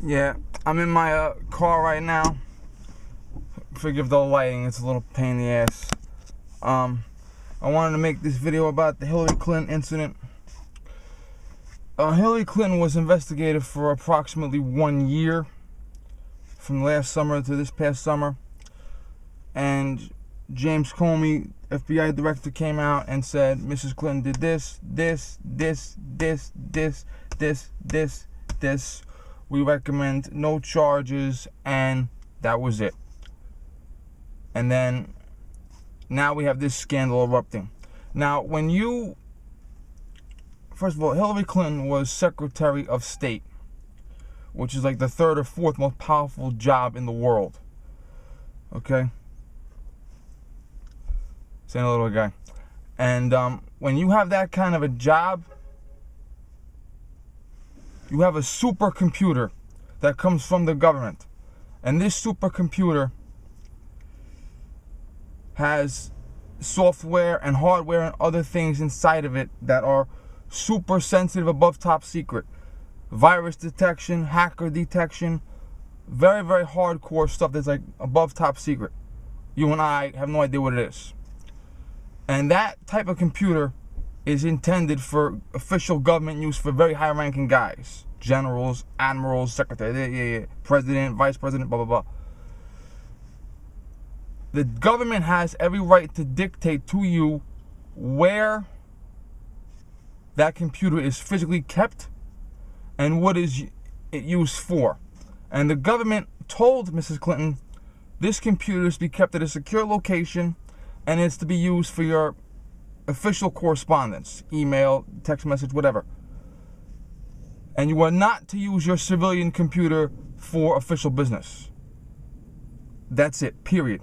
Yeah, I'm in my car right now. Forgive the lighting, it's a little pain in the ass. I wanted to make this video about the Hillary Clinton incident. Hillary Clinton was investigated for approximately 1 year, from last summer to this past summer. And James Comey, FBI director, came out and said Mrs. Clinton did this. We recommend no charges, and that was it. And then now we have this scandal erupting. Now, first of all, Hillary Clinton was Secretary of State, which is like the third or fourth most powerful job in the world. Okay? Saying a little guy. And when you have that kind of a job, you have a supercomputer that comes from the government. And this supercomputer has software and hardware and other things inside of it that are super sensitive, above top secret. Virus detection, hacker detection, very, very hardcore stuff that's like above top secret. You and I have no idea what it is. And that type of computer is intended for official government use for very high-ranking guys. Generals, admirals, secretary, president, vice president, blah, blah, blah. The government has every right to dictate to you where that computer is physically kept and what is it used for. And the government told Mrs. Clinton this computer is to be kept at a secure location and it's to be used for your official correspondence, email, text message, whatever. And you are not to use your civilian computer for official business. That's it, period.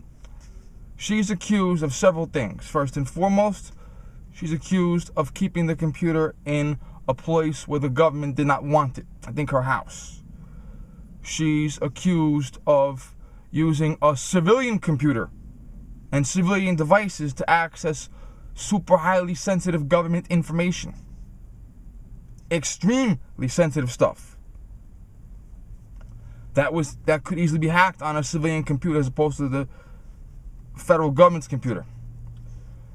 She's accused of several things. First and foremost, she's accused of keeping the computer in a place where the government did not want it. I think her house. She's accused of using a civilian computer and civilian devices to access super highly sensitive government information. Extremely sensitive stuff. That could easily be hacked on a civilian computer as opposed to the federal government's computer.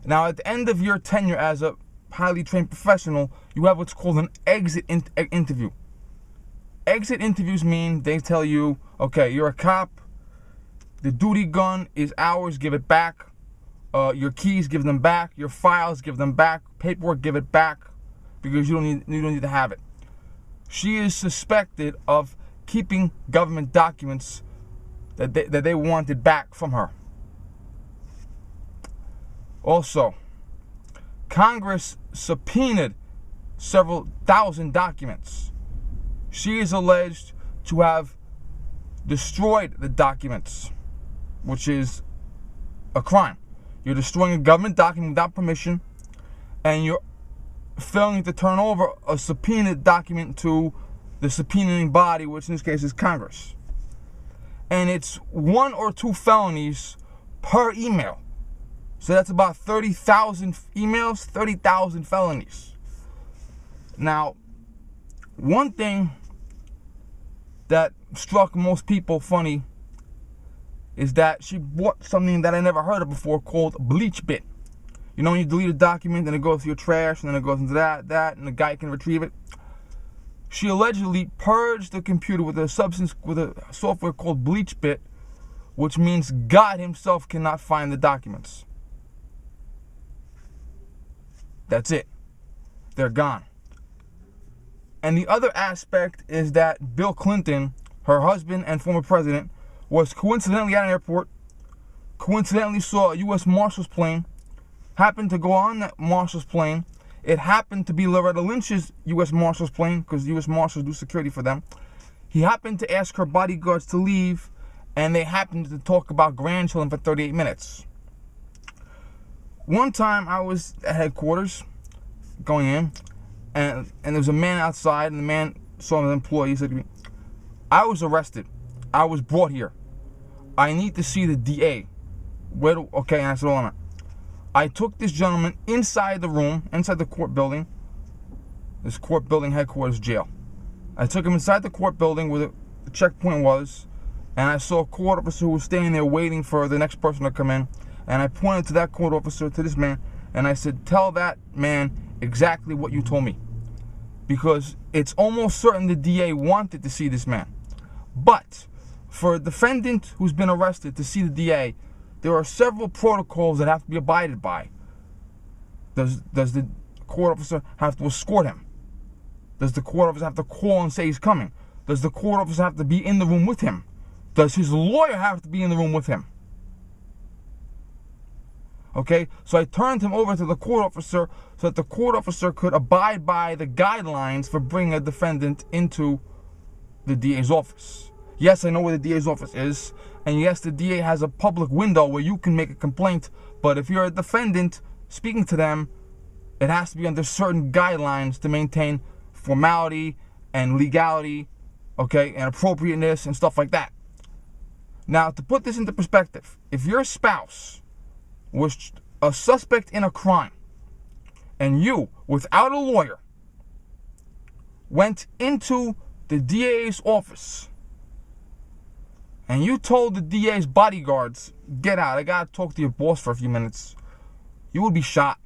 Now, at the end of your tenure as a highly trained professional, you have what's called an exit interview. Exit interviews mean they tell you, okay, you're a cop, the duty gun is ours, give it back. Your keys, give them back. Your files, give them back. Paperwork, give it back, because you don't need to have it. She is suspected of keeping government documents that they wanted back from her. Also, Congress subpoenaed several thousand documents. She is alleged to have destroyed the documents, which is a crime. You're destroying a government document without permission, and you're failing to turn over a subpoenaed document to the subpoenaing body, which in this case is Congress. And it's 1 or 2 felonies per email. So that's about 30,000 emails, 30,000 felonies. Now, one thing that struck most people funny is that she bought something that I never heard of before called BleachBit. You know when you delete a document and it goes to your trash and then it goes into that, and the guy can retrieve it? She allegedly purged the computer with a software called BleachBit, which means God himself cannot find the documents. That's it. They're gone. And the other aspect is that Bill Clinton, her husband and former president, was coincidentally at an airport, coincidentally saw a U.S. Marshal's plane, happened to go on that Marshal's plane. It happened to be Loretta Lynch's U.S. Marshal's plane, because the U.S. Marshals do security for them. He happened to ask her bodyguards to leave, and they happened to talk about grandchildren for 38 minutes. One time I was at headquarters, going in, and there was a man outside, and the man saw an employee. He said to me, I was arrested. I was brought here. I need to see the DA. Okay, and I said, hold on. I took this gentleman inside the room, inside the court building, this court building headquarters jail. I took him inside the court building where the checkpoint was, and I saw a court officer who was standing there waiting for the next person to come in, and I pointed to that court officer, to this man, and I said, tell that man exactly what you told me. Because it's almost certain the DA wanted to see this man. But for a defendant who's been arrested to see the DA, there are several protocols that have to be abided by. Does the court officer have to escort him? Does the court officer have to call and say he's coming? Does the court officer have to be in the room with him? Does his lawyer have to be in the room with him? Okay, so I turned him over to the court officer so that the court officer could abide by the guidelines for bringing a defendant into the DA's office. Yes, I know where the DA's office is, and yes, the DA has a public window where you can make a complaint, but if you're a defendant speaking to them, it has to be under certain guidelines to maintain formality and legality, okay, and appropriateness and stuff like that. Now, to put this into perspective, if your spouse was a suspect in a crime and you, without a lawyer, went into the DA's office and you told the DA's bodyguards, get out, I gotta talk to your boss for a few minutes, you would be shot.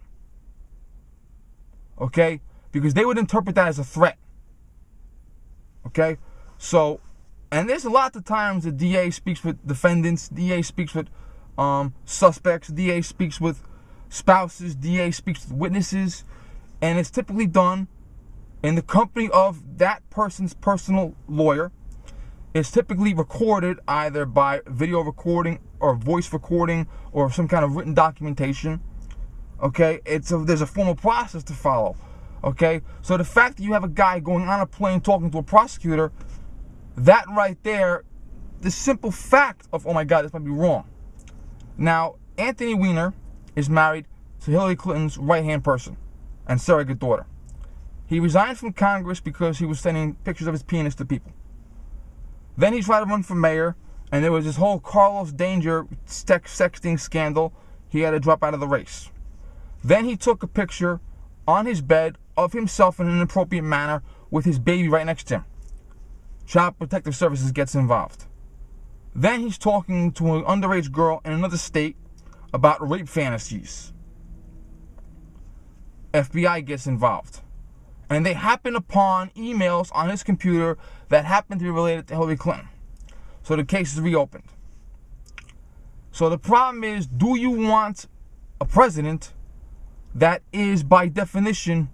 Okay? Because they would interpret that as a threat. Okay? So, and there's a lot of times the DA speaks with defendants, DA speaks with suspects, DA speaks with spouses, DA speaks with witnesses, and it's typically done in the company of that person's personal lawyer. It's typically recorded either by video recording or voice recording or some kind of written documentation. Okay, there's a formal process to follow. Okay, so the fact that you have a guy going on a plane talking to a prosecutor, that right there, the simple fact of, oh my God, this might be wrong. Now, Anthony Weiner is married to Hillary Clinton's right-hand person and surrogate daughter. He resigned from Congress because he was sending pictures of his penis to people. Then he tried to run for mayor, and there was this whole Carlos Danger sexting scandal. He had to drop out of the race. Then he took a picture on his bed of himself in an inappropriate manner with his baby right next to him. Child Protective Services gets involved. Then he's talking to an underage girl in another state about rape fantasies. FBI gets involved. And they happen upon emails on his computer that happen to be related to Hillary Clinton. So the case is reopened. So the problem is, do you want a president that is, by definition,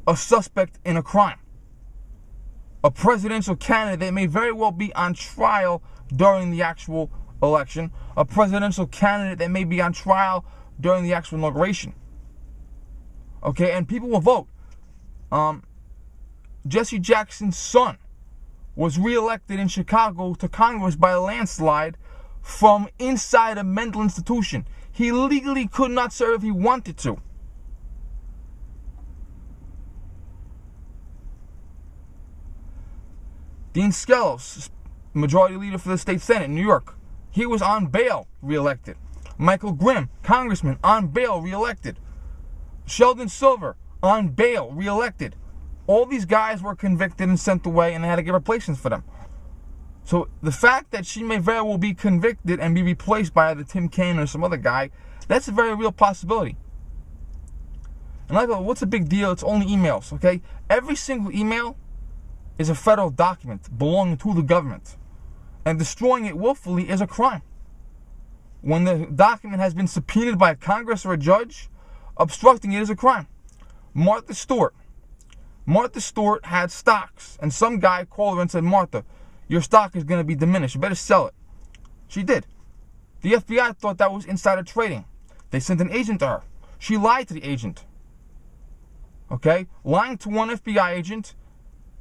a suspect in a crime? A presidential candidate that may very well be on trial during the actual election. A presidential candidate that may be on trial during the actual inauguration. Okay, and people will vote. Jesse Jackson's son was reelected in Chicago to Congress by a landslide from inside a mental institution. He legally could not serve if he wanted to. Dean Skelos, majority leader for the state Senate in New York, he was on bail, reelected. Michael Grimm, congressman, on bail, reelected. Sheldon Silver, on bail, reelected. All these guys were convicted and sent away, and they had to get replacements for them. So the fact that she may very well be convicted and be replaced by either Tim Kaine or some other guy, that's a very real possibility. And I go, what's the big deal? It's only emails, okay? Every single email is a federal document belonging to the government. And destroying it willfully is a crime. When the document has been subpoenaed by Congress or a judge, obstructing it is a crime. Martha Stewart had stocks, and some guy called her and said, Martha, your stock is going to be diminished. You better sell it. She did. The FBI thought that was insider trading. They sent an agent to her. She lied to the agent. Okay? Lying to one FBI agent,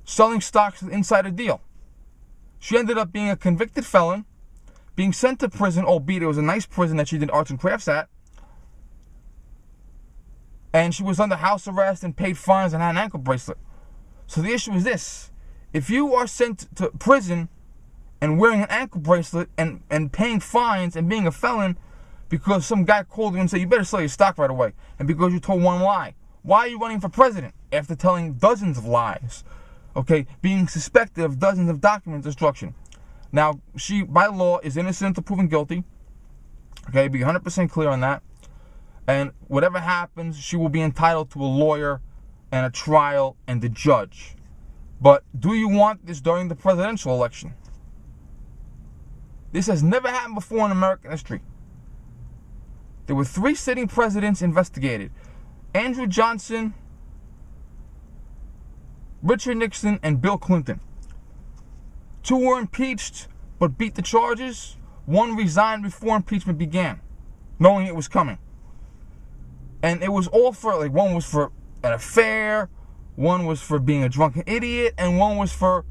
selling stocks with insider deal. She ended up being a convicted felon, being sent to prison, albeit it was a nice prison that she did arts and crafts at. And she was under house arrest and paid fines and had an ankle bracelet. So the issue is this. If you are sent to prison and wearing an ankle bracelet and paying fines and being a felon because some guy called you and said, you better sell your stock right away, and because you told one lie, why are you running for president after telling dozens of lies? okay, being suspected of dozens of document destruction. Now, she, by law, is innocent until proven guilty. Okay, be 100% clear on that. And whatever happens, she will be entitled to a lawyer and a trial and a judge. But do you want this during the presidential election? This has never happened before in American history. There were 3 sitting presidents investigated: Andrew Johnson, Richard Nixon, and Bill Clinton. 2 were impeached but beat the charges. 1 resigned before impeachment began, knowing it was coming. And it was all for, like, 1 was for an affair, 1 was for being a drunken idiot, and 1 was for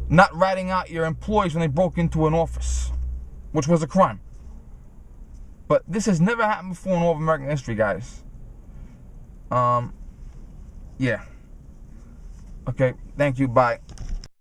not ratting out your employees when they broke into an office, which was a crime. But this has never happened before in all of American history, guys. Yeah. Okay, thank you, bye.